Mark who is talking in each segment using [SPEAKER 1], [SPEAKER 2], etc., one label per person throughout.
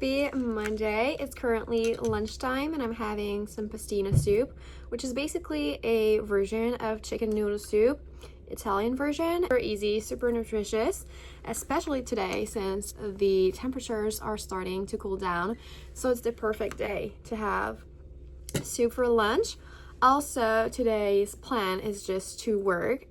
[SPEAKER 1] Happy Monday. It's currently lunchtime and I'm having some pastina soup, which is basically a version of chicken noodle soup, Italian version. Super easy, super nutritious, especially today since the temperatures are starting to cool down. So it's the perfect day to have soup for lunch. Also, today's plan is just to work.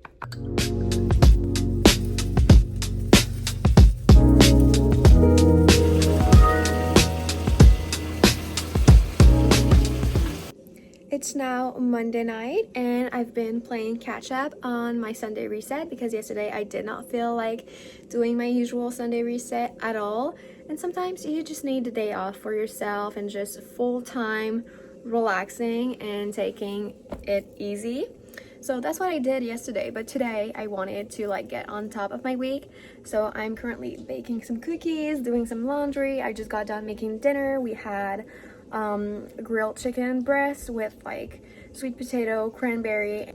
[SPEAKER 1] It's now Monday night and I've been playing catch up on my Sunday reset because yesterday I did not feel like doing my usual Sunday reset at all. And sometimes you just need the day off for yourself and just full time relaxing and taking it easy. So that's what I did yesterday, but today I wanted to get on top of my week. So I'm currently baking some cookies, doing some laundry. I just got done making dinner. We had grilled chicken breast with sweet potato, cranberry.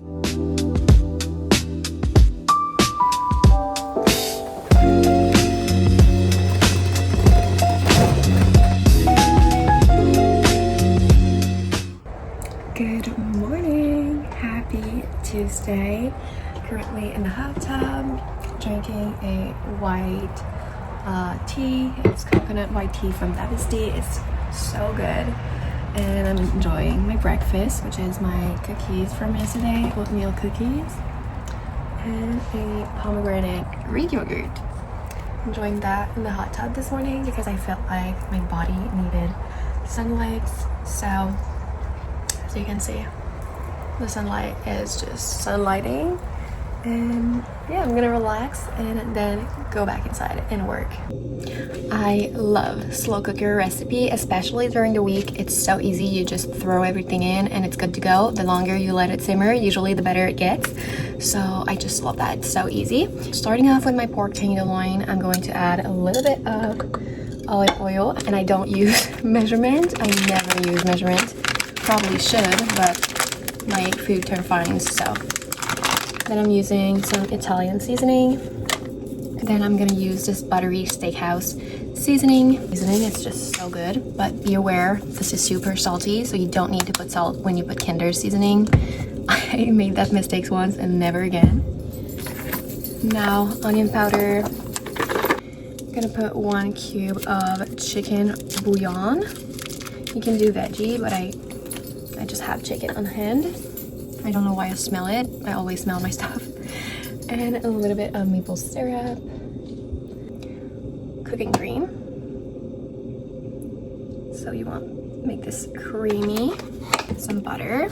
[SPEAKER 1] Good morning, happy Tuesday. Currently in the hot tub, drinking a white tea. It's coconut white tea from danykabeauty. It's so good. And I'm enjoying my breakfast, which is my cookies from yesterday, oatmeal cookies, and a pomegranate Greek yogurt. Enjoying that in the hot tub this morning because I felt like my body needed sunlight. So as you can see, the sunlight is just sunlighting. And yeah, I'm gonna relax and then go back inside and work. I love slow cooker recipe, especially during the week. It's so easy. You just throw everything in and it's good to go. The longer you let it simmer, usually the better it gets. So I just love that. It's so easy. Starting off with my pork tenderloin, I'm going to add a little bit of olive oil, and I don't use measurement. I never use measurement. Probably should, but my food turned fine. So then I'm using some Italian seasoning. And then I'm gonna use this buttery steakhouse seasoning. It's just so good, but be aware, this is super salty, so you don't need to put salt when you put Kinder seasoning. I made that mistake once and never again. Now, onion powder. I'm gonna put 1 cube of chicken bouillon. You can do veggie, but I just have chicken on hand. I don't know why I smell it. I always smell my stuff. And a little bit of maple syrup. Cooking cream. So you want to make this creamy. Some butter.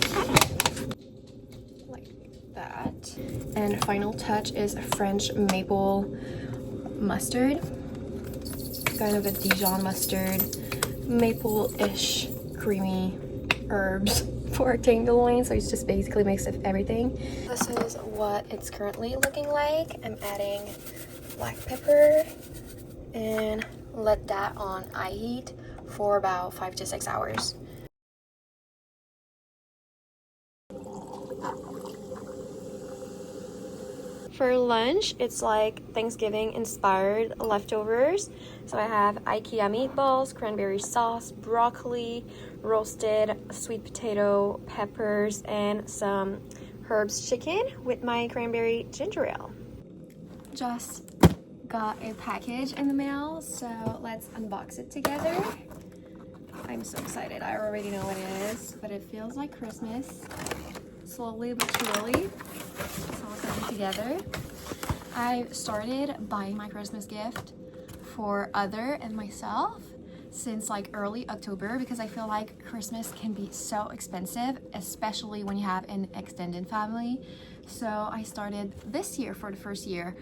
[SPEAKER 1] Like that. And final touch is French maple mustard. Kind of a Dijon mustard. Maple-ish creamy herbs for tenderloin, so it's just basically mix of everything. This is what it's currently looking like. I'm adding black pepper and let that on high heat for about 5 to 6 hours. For lunch, it's Thanksgiving inspired leftovers. So I have IKEA meatballs, cranberry sauce, broccoli, roasted sweet potato, peppers, and some herbs chicken with my cranberry ginger ale. Just got a package in the mail, so let's unbox it together. I'm so excited. I already know what it is, but it feels like Christmas. Slowly but surely, it's all coming together. I started buying my Christmas gift for Other and myself since early October because I feel like Christmas can be so expensive, especially when you have an extended family. So I started this year for the first year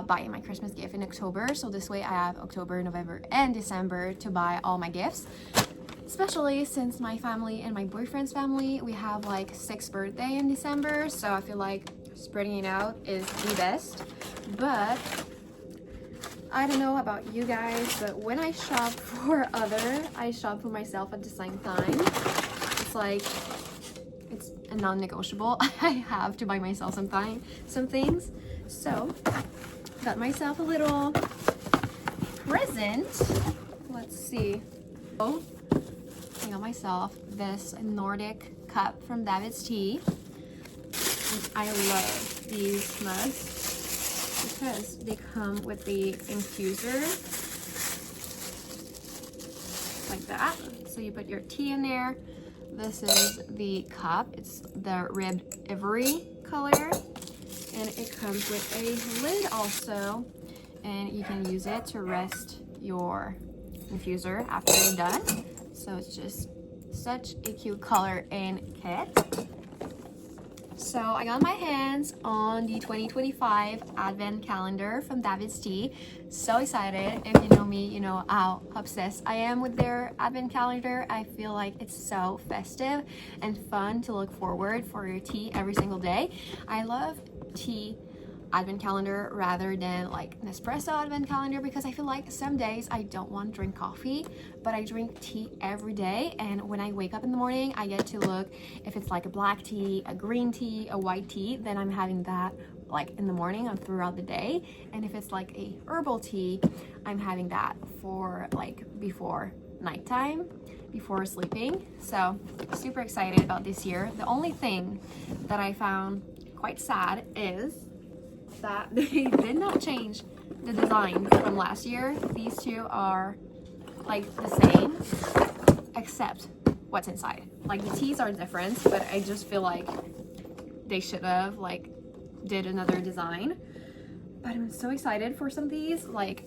[SPEAKER 1] buying my Christmas gift in October. So this way I have October, November, and December to buy all my gifts. Especially since my family and my boyfriend's family, we have 6th birthday in December, so I feel like spreading it out is the best. But I don't know about you guys, but when I shop for Other, I shop for myself at the same time. It's a non-negotiable. I have to buy myself some things. So got myself a little present. Let's see. I got myself this Nordic cup from David's Tea. And I love these mugs because they come with the infuser like that. So you put your tea in there. This is the cup. It's the ribbed ivory color, and it comes with a lid also, and you can use it to rest your infuser after you're done. So it's just such a cute color and kit. So I got my hands on the 2025 advent calendar from David's Tea. So excited. If you know me, you know how obsessed I am with their advent calendar. I feel like it's so festive and fun to look forward for your tea every single day. I love tea advent calendar rather than like an espresso advent calendar because I feel like some days I don't want to drink coffee, but I drink tea every day, and when I wake up in the morning I get to look if it's like a black tea, a green tea, a white tea, then I'm having that like in the morning and throughout the day. And if it's like a herbal tea, I'm having that for like before nighttime, before sleeping. So super excited about this year. The only thing that I found quite sad is that they did not change the design from last year. These two are like the same except what's inside. Like the teas are different, but I just feel like they should have like did another design. But I'm so excited for some of these. Like,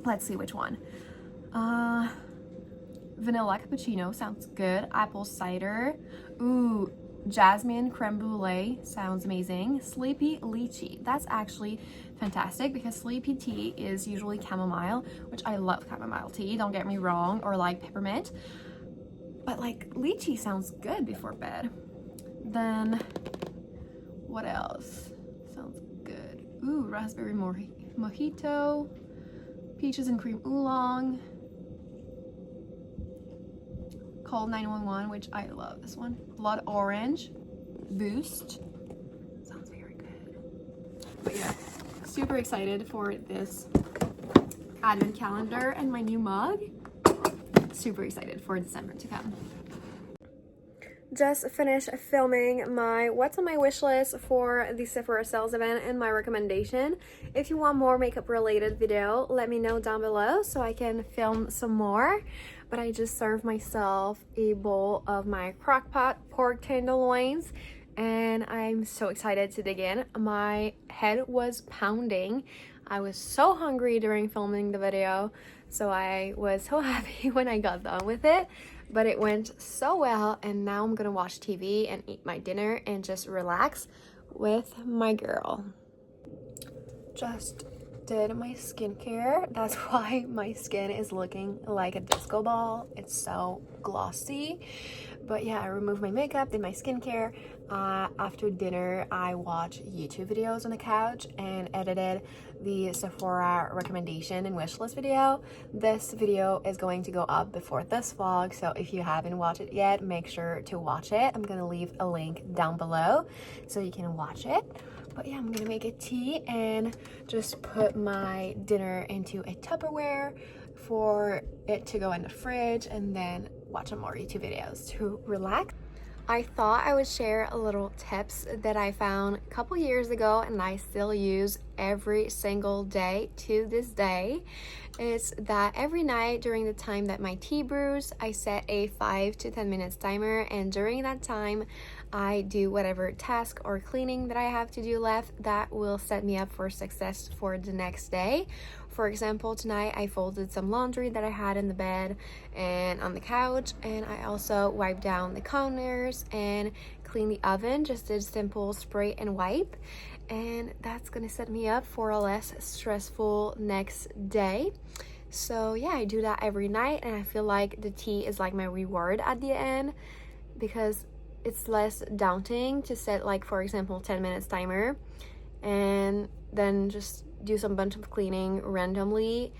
[SPEAKER 1] let's see which one. Vanilla cappuccino sounds good. Apple cider. Ooh, jasmine creme brulee sounds amazing. Sleepy lychee, that's actually fantastic because sleepy tea is usually chamomile, which I love chamomile tea, don't get me wrong, or like peppermint, but like lychee sounds good before bed. Then what else sounds good? Ooh, raspberry mojito, peaches and cream oolong, Call 911, which I love this one. Blood orange, boost. Sounds very good. But yeah, super excited for this advent calendar and my new mug. Super excited for December to come. Just finished filming my what's on my wish list for the Sephora sales event and my recommendation. If you want more makeup related video, let me know down below so I can film some more. But I just served myself a bowl of my crock-pot pork tenderloins and I'm so excited to dig in. My head was pounding. I was so hungry during filming the video, so I was so happy when I got done with it. But it went so well, and now I'm gonna watch TV and eat my dinner and just relax with my girl. Just did my skincare. That's why my skin is looking like a disco ball. It's so glossy. But yeah, I removed my makeup, did my skincare. After dinner, I watched YouTube videos on the couch and edited the Sephora recommendation and wishlist video. This video is going to go up before this vlog, so if you haven't watched it yet, make sure to watch it. I'm gonna leave a link down below so you can watch it. But yeah, I'm gonna make a tea and just put my dinner into a Tupperware for it to go in the fridge and then watch some more YouTube videos to relax. I thought I would share a little tips that I found a couple years ago and I still use every single day to this day. It's that every night during the time that my tea brews, I set a 5 to 10 minutes timer, and during that time I do whatever task or cleaning that I have to do left that will set me up for success for the next day. For example, tonight I folded some laundry that I had in the bed and on the couch, and I also wiped down the counters and cleaned the oven, just did simple spray and wipe, and that's gonna set me up for a less stressful next day. So yeah, I do that every night, and I feel like the tea is like my reward at the end because it's less daunting to set, like, for example, 10 minutes timer and then just do some bunch of cleaning randomly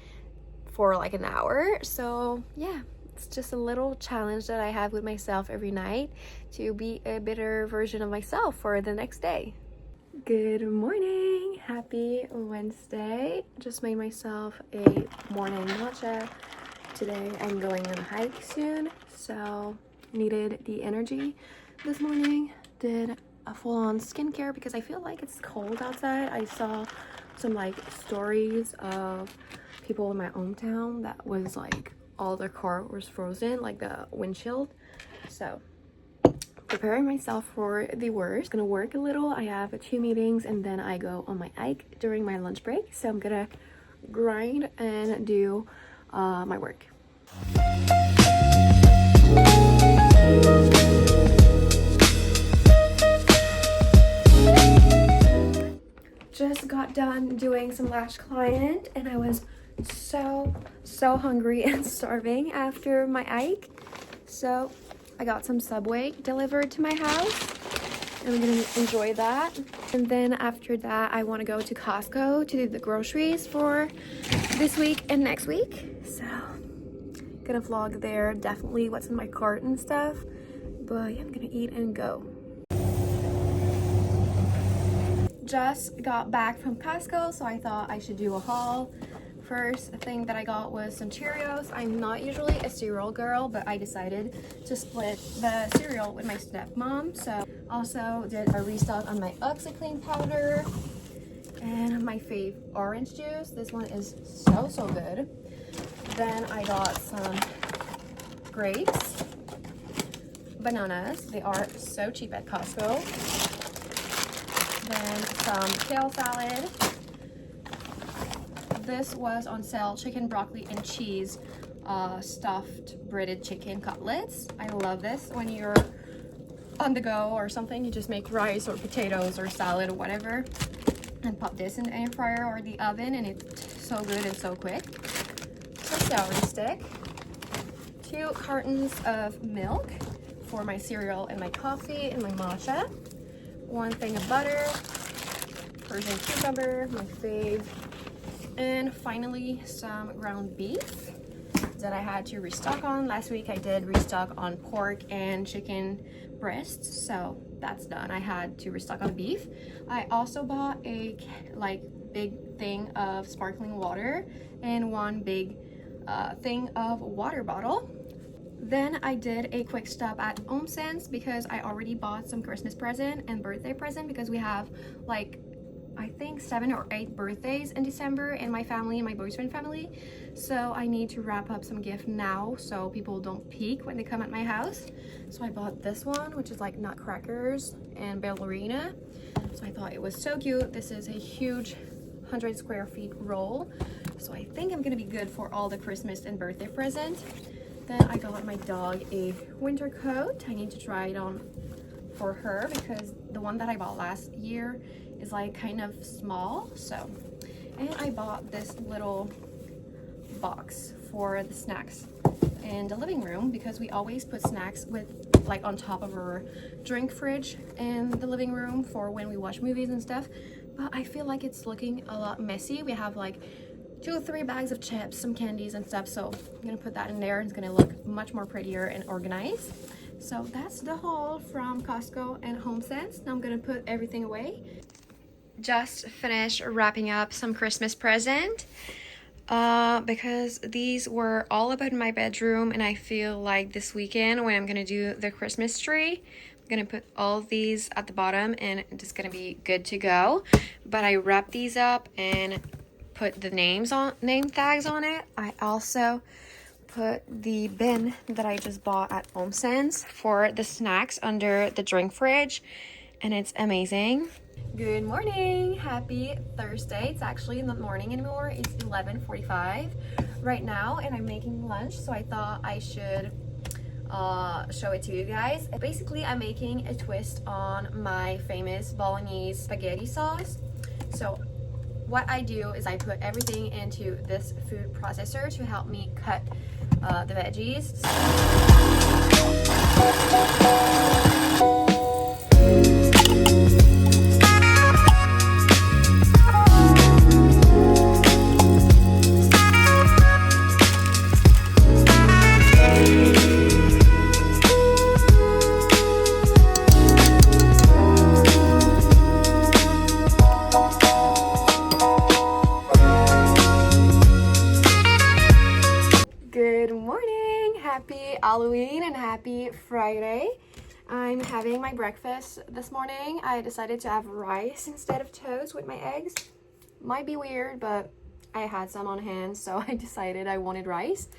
[SPEAKER 1] for like an hour. So yeah, it's just a little challenge that I have with myself every night to be a better version of myself for the next day. Good morning, happy Wednesday. Just made myself a morning matcha Today I'm going on a hike soon, so needed the energy this morning. Did a full-on skincare because I feel like it's cold outside. I saw some like stories of people in my hometown that was like all their car was frozen, like the windshield. So preparing myself for the worst. Gonna work a little. I have 2 meetings and then I go on my hike during my lunch break. So I'm gonna grind and do my work. Just got done doing some lash client and I was so hungry and starving after my hike. So I got some Subway delivered to my house and I'm gonna enjoy that. And then after that, I wanna go to Costco to do the groceries for this week and next week. So gonna vlog there, definitely what's in my cart and stuff. But yeah, I'm gonna eat and go. Just got back from Costco, so I thought I should do a haul. First thing that I got was some Cheerios. I'm not usually a cereal girl, but I decided to split the cereal with my stepmom. So also did a restock on my OxyClean powder and my fave orange juice. This one is so good. Then I got some grapes, bananas. They are so cheap at Costco. Then some kale salad. This was on sale, chicken, broccoli, and cheese stuffed breaded chicken cutlets. I love this when you're on the go or something. You just make rice or potatoes or salad or whatever and pop this in the air fryer or the oven, and it's so good and so quick. Some celery stick. 2 cartons of milk for my cereal and my coffee and my matcha. 1 thing of butter, Persian cucumber, my fave, and finally some ground beef that I had to restock on. Last week I did restock on pork and chicken breasts, so that's done. I had to restock on beef. I also bought a like big thing of sparkling water and 1 big thing of water bottle. Then I did a quick stop at HomeSense because I already bought some Christmas present and birthday present because we have like I think 7 or 8 birthdays in December in my family and my boyfriend family. So I need to wrap up some gift now so people don't peek when they come at my house. So I bought this one, which is like nutcrackers and ballerina. So I thought it was so cute. This is a huge 100 square feet roll. So I think I'm gonna be good for all the Christmas and birthday present. Then I got my dog a winter coat. I need to try it on for her because the one that I bought last year is like kind of small. So, and I bought this little box for the snacks in the living room because we always put snacks with like on top of our drink fridge in the living room for when we watch movies and stuff. But I feel like it's looking a lot messy. We have like 2 or 3 bags of chips, some candies and stuff, so I'm gonna put that in there. It's gonna look much more prettier and organized. So that's the haul from Costco and HomeSense. Now I'm gonna put everything away. Just finished wrapping up some Christmas present because these were all about my bedroom, and I feel like this weekend when I'm gonna do the Christmas tree, I'm gonna put all these at the bottom and it's gonna be good to go. But I wrapped these up and put the name tags on it. I also put the bin that I just bought at HomeSense for the snacks under the drink fridge, and it's amazing. Good morning, happy Thursday. It's actually not morning anymore, it's 11:45 right now, and I'm making lunch, so I thought I should show it to you guys. Basically, I'm making a twist on my famous bolognese spaghetti sauce. So what I do is I put everything into this food processor to help me cut the veggies. Halloween and happy Friday. I'm having my breakfast this morning. I decided to have rice instead of toast with my eggs. Might be weird, but I had some on hand, so I decided I wanted rice.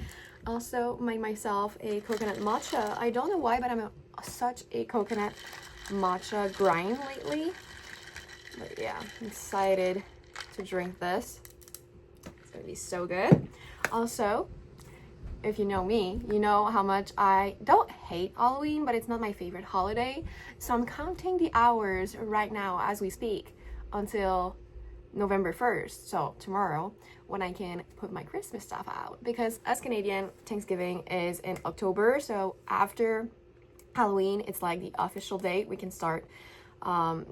[SPEAKER 1] Also made myself a coconut matcha. I don't know why, but I'm such a coconut matcha grind lately. But yeah, I'm excited to drink this. It's gonna be so good. Also, if you know me, you know how much I don't hate Halloween, but it's not my favorite holiday. So I'm counting the hours right now as we speak until November 1st, so tomorrow, when I can put my Christmas stuff out. Because as Canadian, Thanksgiving is in October, so after Halloween, it's like the official date we can start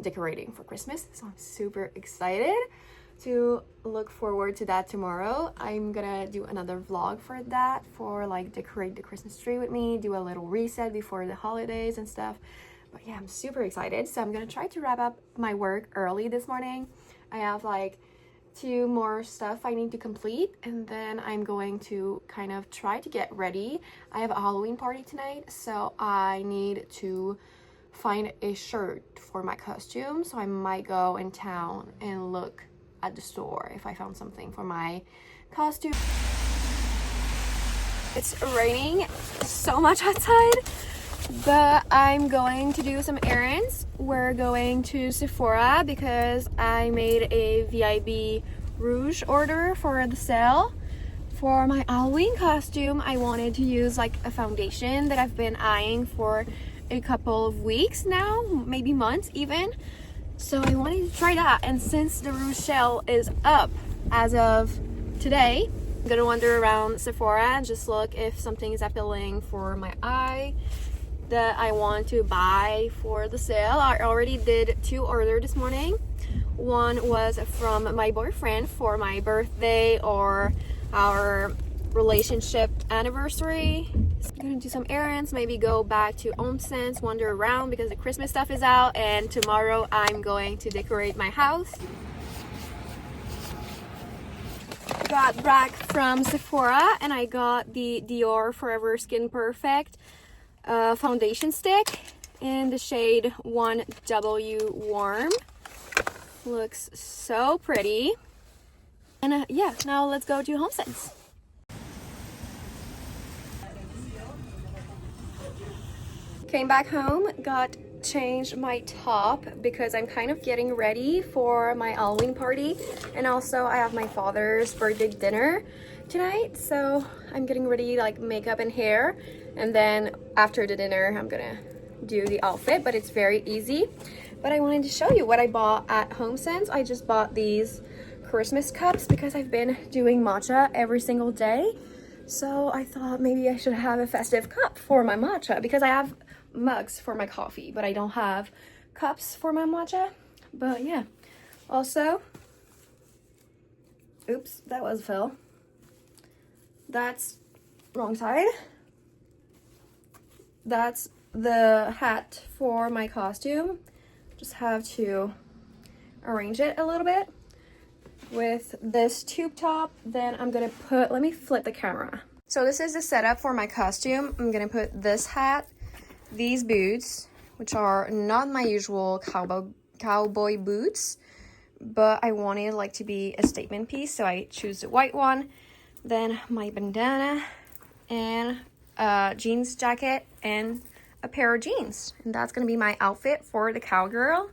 [SPEAKER 1] decorating for Christmas. So I'm super excited to look forward to that tomorrow. I'm gonna do another vlog for that, for like decorate the Christmas tree with me, do a little reset before the holidays and stuff. But yeah, I'm super excited. So I'm gonna try to wrap up my work early this morning. I have like 2 more stuff I need to complete, and then I'm going to kind of try to get ready. I have a Halloween party tonight, so I need to find a shirt for my costume. So I might go in town and look at the store if I found something for my costume. It's raining so much outside, but I'm going to do some errands. We're going to Sephora because I made a VIB rouge order for the sale. For my Halloween costume, I wanted to use like a foundation that I've been eyeing for a couple of weeks now, maybe months even. So I wanted to try that, and since the rouge sale is up as of today, I'm gonna wander around Sephora and just look if something is appealing for my eye that I want to buy for the sale. I already did 2 orders this morning. One was from my boyfriend for my birthday or our relationship anniversary. I'm gonna do some errands, maybe go back to HomeSense, wander around because the Christmas stuff is out, and tomorrow I'm going to decorate my house. Got back from Sephora and I got the Dior Forever Skin Perfect foundation stick in the shade 1W Warm. Looks so pretty. And yeah, now let's go to HomeSense. Came back home, changed my top because I'm kind of getting ready for my Halloween party, and also I have my father's birthday dinner tonight, so I'm getting ready, like makeup and hair, and then after the dinner I'm gonna do the outfit, but it's very easy. But I wanted to show you what I bought at HomeSense. I just bought these Christmas cups because I've been doing matcha every single day, so I thought maybe I should have a festive cup for my matcha because I have mugs for my coffee, but I don't have cups for my matcha. But yeah, also, oops, that was Phil. That's wrong side. That's the hat for my costume. Just have to arrange it a little bit with this tube top. Then I'm gonna put, let me flip the camera. So this is the setup for my costume. I'm gonna put this hat, these boots, which are not my usual cowboy boots, but I wanted like to be a statement piece, so I choose the white one. Then my bandana and a jeans jacket and a pair of jeans, and that's gonna be my outfit for the cowgirl.